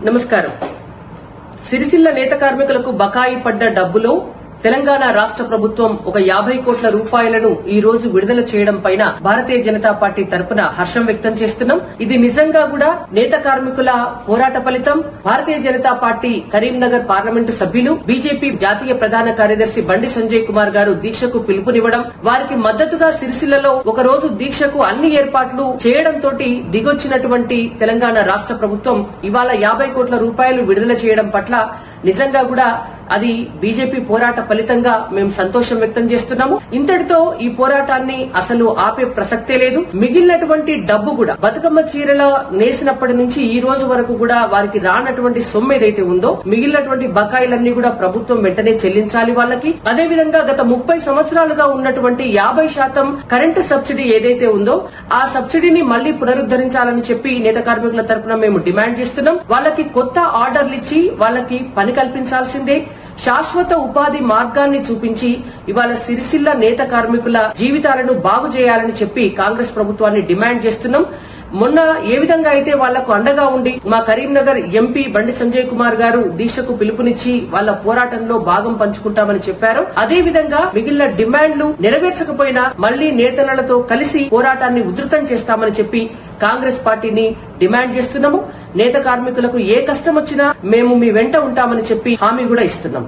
నమస్కారం. సిరిసిల్ల నేత కార్మికులకు బకాయి పడ్డ డబ్బులో తెలంగాణ రాష్ట్ర ప్రభుత్వం ఒక 50 కోట్ల రూపాయలను ఈ రోజు విడుదల చేయడం పైన భారతీయ జనతా పార్టీ తరపున హర్షం వ్యక్తం చేస్తున్నాం. ఇది నిజంగా కూడా నేత కార్మికుల పోరాట ఫలితం. భారతీయ జనతా పార్టీ కరీంనగర్ పార్లమెంటు సభ్యులు, బీజేపీ జాతీయ ప్రధాన కార్యదర్శి బండి సంజయ్ కుమార్ గారు దీక్షకు పిలుపునివ్వడం, వారికి మద్దతుగా సిరిసిల్లలో ఒక రోజు దీక్షకు అన్ని ఏర్పాట్లు చేయడంతో దిగొచ్చినటువంటి తెలంగాణ రాష్ట్ర ప్రభుత్వం ఇవాళ 50 కోట్ల రూపాయలు విడుదల చేయడం పట్ల నిజంగా కూడా అది బీజేపీ పోరాట ఫలితంగా మేము సంతోషం వ్యక్తం చేస్తున్నాము. ఇంతటితో ఈ పోరాటాన్ని అసలు ఆపే ప్రసక్తే లేదు. మిగిలినటువంటి డబ్బు కూడా బతుకమ్మ చీరల నేసినప్పటి నుంచి ఈ రోజు వరకు కూడా వారికి రానటువంటి సొమ్ము ఏదైతే ఉందో మిగిలినటువంటి బకాయిలన్నీ కూడా ప్రభుత్వం వెంటనే చెల్లించాలి వాళ్ళకి. అదేవిధంగా గత 30 సంవత్సరాలుగా ఉన్నటువంటి 50% కరెంటు సబ్సిడీ ఏదైతే ఉందో ఆ సబ్సిడీని మళ్లీ పునరుద్దరించాలని చెప్పి నేత కార్మికుల తరపున మేము డిమాండ్ చేస్తున్నాం. వాళ్ళకి కొత్త ఆర్డర్లు ఇచ్చి వాళ్ళకి పని కల్పించాల్సిందే. శాశ్వత ఉపాధి మార్గాన్ని చూపించి ఇవాళ సిరిసిల్ల నేత కార్మికుల జీవితాలను బాగు చేయాలని చెప్పి కాంగ్రెస్ ప్రభుత్వాన్ని డిమాండ్ చేస్తున్నాం. మొన్న ఏ విధంగా అయితే వాళ్లకు అండగా ఉండి మా కరీంనగర్ ఎంపీ బండి సంజయ్ కుమార్ గారు దీక్షకు పిలుపునిచ్చి వాళ్ళ పోరాటంలో భాగం పంచుకుంటామని చెప్పారు, అదే విధంగా మిగిలిన డిమాండ్లు నెరవేర్చకపోయినా మళ్లీ నేతలతో కలిసి పోరాటాన్ని ఉధృతం చేస్తామని చెప్పి కాంగ్రెస్ పార్టీని డిమాండ్ చేస్తున్నాము. నేత కార్మికులకు ఏ కష్టం వచ్చినా మేము మీ వెంట ఉంటామని చెప్పి హామీ కూడా ఇస్తున్నాం.